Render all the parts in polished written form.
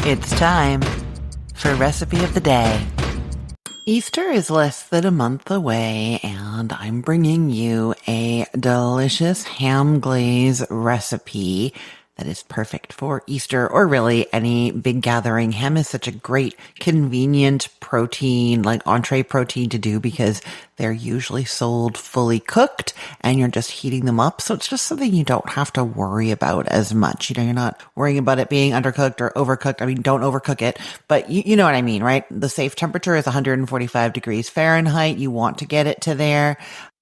It's time for Recipe of the Day. Easter is less than a month away, and I'm bringing you a delicious ham glaze recipe that is perfect for Easter or really any big gathering. Ham is such a great, convenient protein, like entree protein to do because they're usually sold fully cooked and you're just heating them up. So it's just something you don't have to worry about as much. You know, you're not worrying about it being undercooked or overcooked. I mean, don't overcook it, but you know what I mean, right? The safe temperature is 145 degrees Fahrenheit. You want to get it to there.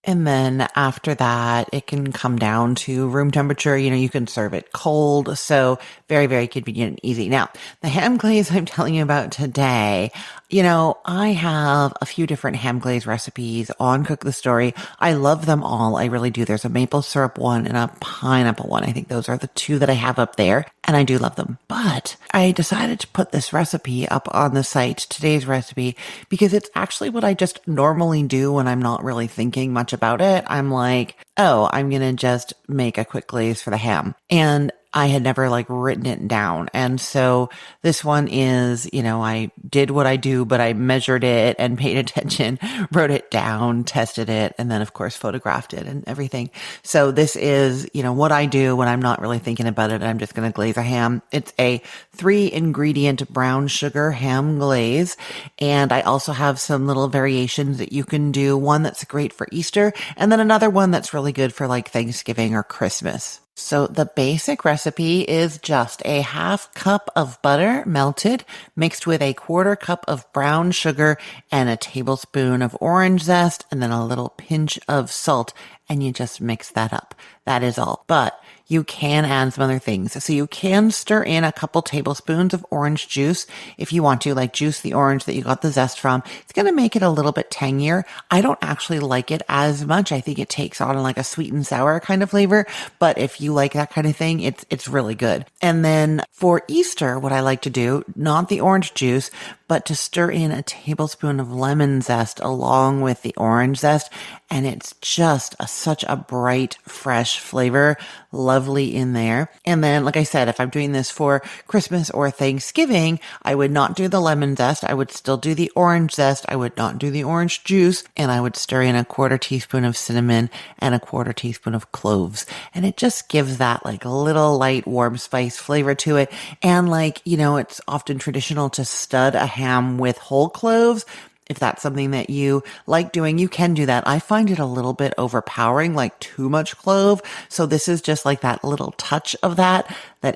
And then after that, it can come down to room temperature. You know, you can serve it cold. So very, very convenient and easy. Now, the ham glaze I'm telling you about today, you know, I have a few different ham glaze recipes on Cook the Story. I love them all. I really do. There's a maple syrup one and a pineapple one. I think those are the two that I have up there, and I do love them. But I decided to put this recipe up on the site, today's recipe, because it's actually what I just normally do when I'm not really thinking much about it. I'm like, oh, I'm going to just make a quick glaze for the ham. And I had never written it down. And so this one is, you know, I did what I do, but I measured it and paid attention, wrote it down, tested it, and then of course photographed it and everything. So this is, you know, what I do when I'm not really thinking about it. I'm just going to glaze a ham. It's a 3-ingredient brown sugar ham glaze. And I also have some little variations that you can do. One that's great for Easter, and then another one that's really good for Thanksgiving or Christmas. So the basic recipe is just a half cup of butter melted mixed with a 1/4 cup of brown sugar and a tablespoon of orange zest and then a little pinch of salt, and you just mix that up. That is all. But you can add some other things. So you can stir in a couple tablespoons of orange juice if you want to, juice the orange that you got the zest from. It's going to make it a little bit tangier. I don't actually like it as much. I think it takes on a sweet and sour kind of flavor. But if you like that kind of thing, it's really good. And then for Easter, what I like to do, not the orange juice, but to stir in a tablespoon of lemon zest along with the orange zest. And it's just such a bright, fresh flavor. Lovely in there. And then, like I said, if I'm doing this for Christmas or Thanksgiving, I would not do the lemon zest. I would still do the orange zest. I would not do the orange juice. And I would stir in a 1/4 teaspoon of cinnamon and a 1/4 teaspoon of cloves. And it just gives that little light, warm spice flavor to it. And you know, it's often traditional to stud a ham with whole cloves. If that's something that you like doing, you can do that. I find it a little bit overpowering, too much clove. So this is just that little touch of that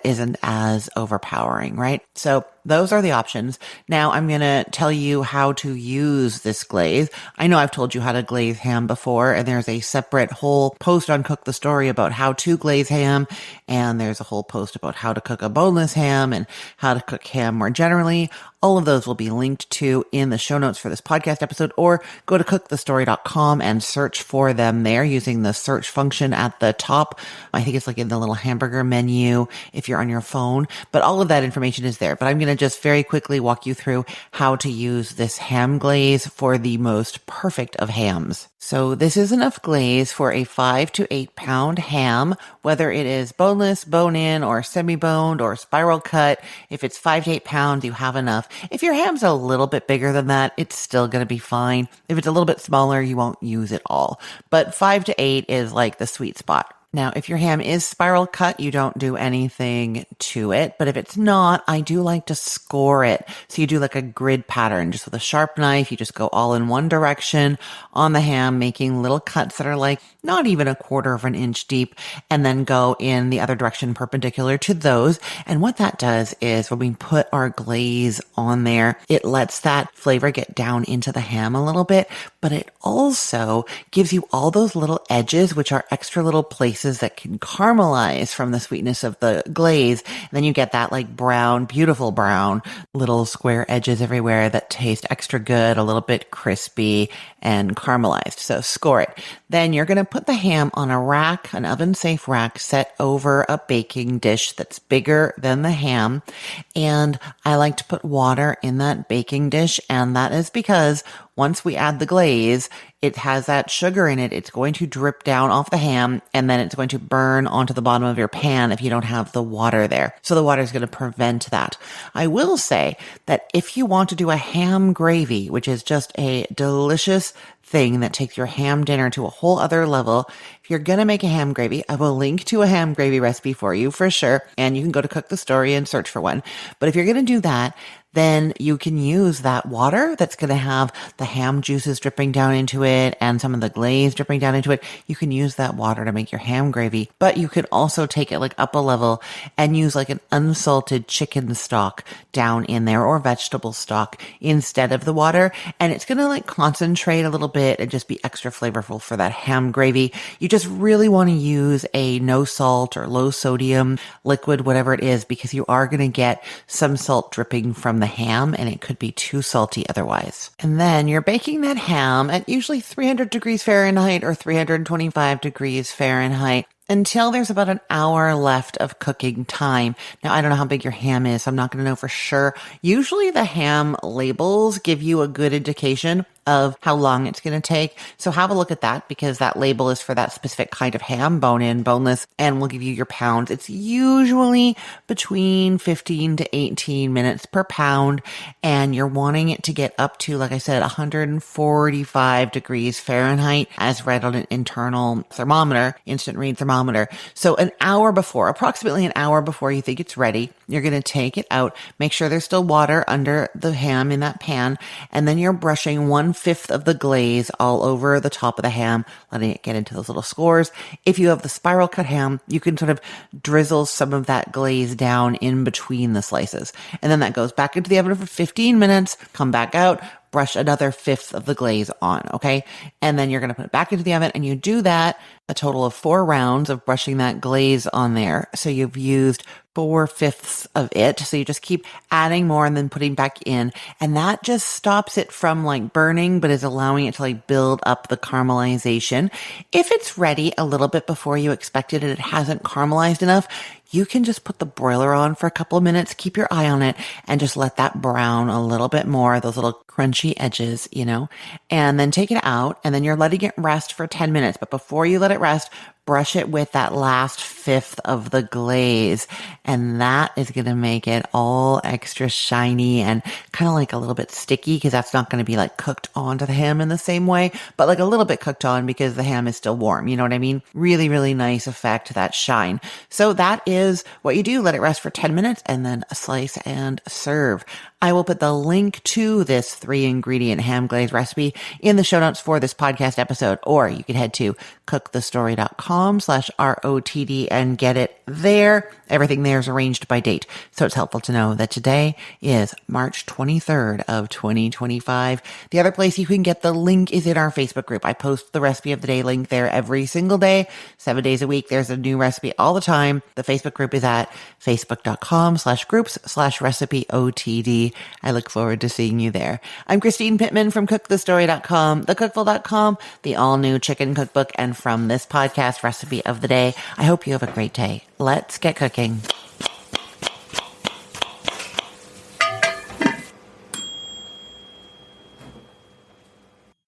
isn't as overpowering, right? So those are the options. Now I'm going to tell you how to use this glaze. I know I've told you how to glaze ham before, and there's a separate whole post on Cook the Story about how to glaze ham. And there's a whole post about how to cook a boneless ham and how to cook ham more generally. All of those will be linked to in the show notes for this podcast episode, or go to cookthestory.com and search for them there using the search function at the top. I think it's in the little hamburger menu if you're on your phone, but all of that information is there. But I'm going to just very quickly walk you through how to use this ham glaze for the most perfect of hams. So this is enough glaze for a 5 to 8 pound ham, whether it is boneless, bone-in, or semi-boned, or spiral cut. If it's 5 to 8 pounds, you have enough. If your ham's a little bit bigger than that, it's still going to be fine. If it's a little bit smaller, you won't use it all. But 5 to 8 is the sweet spot. Now, if your ham is spiral cut, you don't do anything to it. But if it's not, I do like to score it. So you do a grid pattern, just with a sharp knife. You just go all in one direction on the ham, making little cuts that are not even 1/4 of an inch deep, and then go in the other direction perpendicular to those. And what that does is when we put our glaze on there, it lets that flavor get down into the ham a little bit, but it also gives you all those little edges, which are extra little places that can caramelize from the sweetness of the glaze. And then you get that brown, beautiful brown, little square edges everywhere that taste extra good, a little bit crispy and caramelized. So score it. Then you're going to put the ham on a rack, an oven-safe rack set over a baking dish that's bigger than the ham. And I like to put water in that baking dish, and that is because once we add the glaze, it has that sugar in it. It's going to drip down off the ham, and then it's going to burn onto the bottom of your pan if you don't have the water there. So the water is going to prevent that. I will say that if you want to do a ham gravy, which is just a delicious thing that takes your ham dinner to a whole other level, if you're going to make a ham gravy, I will link to a ham gravy recipe for you for sure. And you can go to Cook the Story and search for one. But if you're going to do that, then you can use that water that's going to have the ham juices dripping down into it and some of the glaze dripping down into it. You can use that water to make your ham gravy, but you could also take it like up a level and use like an unsalted chicken stock down in there or vegetable stock instead of the water. And it's going to like concentrate a little bit and just be extra flavorful for that ham gravy. You just really want to use a no salt or low sodium liquid, whatever it is, because you are going to get some salt dripping from the ham and it could be too salty otherwise. And then you're baking that ham at usually 300 degrees Fahrenheit or 325 degrees Fahrenheit until there's about an hour left of cooking time. Now, I don't know how big your ham is, so I'm not going to know for sure. Usually the ham labels give you a good indication of how long it's going to take. So have a look at that because that label is for that specific kind of ham, bone in, boneless, and will give you your pounds. It's usually between 15 to 18 minutes per pound, and you're wanting it to get up to, like I said, 145 degrees Fahrenheit as read on an internal thermometer, instant read thermometer. So approximately an hour before you think it's ready, you're going to take it out, make sure there's still water under the ham in that pan, and then you're brushing 1/5 of the glaze all over the top of the ham, letting it get into those little scores. If you have the spiral cut ham, you can sort of drizzle some of that glaze down in between the slices. And then that goes back into the oven for 15 minutes, come back out, brush another 1/5 of the glaze on, okay? And then you're going to put it back into the oven, and you do that a total of 4 rounds of brushing that glaze on there. So you've used 4/5 of it. So you just keep adding more and then putting back in. And that just stops it from like burning, but is allowing it to like build up the caramelization. If it's ready a little bit before you expected and it hasn't caramelized enough, you can just put the broiler on for a couple of minutes, keep your eye on it, and just let that brown a little bit more, those little crunchy edges, and then take it out, and then you're letting it rest for 10 minutes. But before you let it rest, brush it with that last 1/5 of the glaze, and that is going to make it all extra shiny and kind of like a little bit sticky because that's not going to be like cooked onto the ham in the same way, but like a little bit cooked on because the ham is still warm. You know what I mean? Really, really nice effect, that shine. So that is what you do. Let it rest for 10 minutes and then slice and serve. I will put the link to this 3-ingredient ham glaze recipe in the show notes for this podcast episode, or you can head to cookthestory.com/ROTD and get it there. Everything there is arranged by date. So it's helpful to know that today is March 23rd of 2025. The other place you can get the link is in our Facebook group. I post the recipe of the day link there every single day, 7 days a week. There's a new recipe all the time. The Facebook group is at facebook.com/groups/recipeotd. I look forward to seeing you there. I'm Christine Pittman from cookthestory.com, thecookful.com, the all-new chicken cookbook, and from this podcast recipe of the day. I hope you have a great day. Let's get cooking.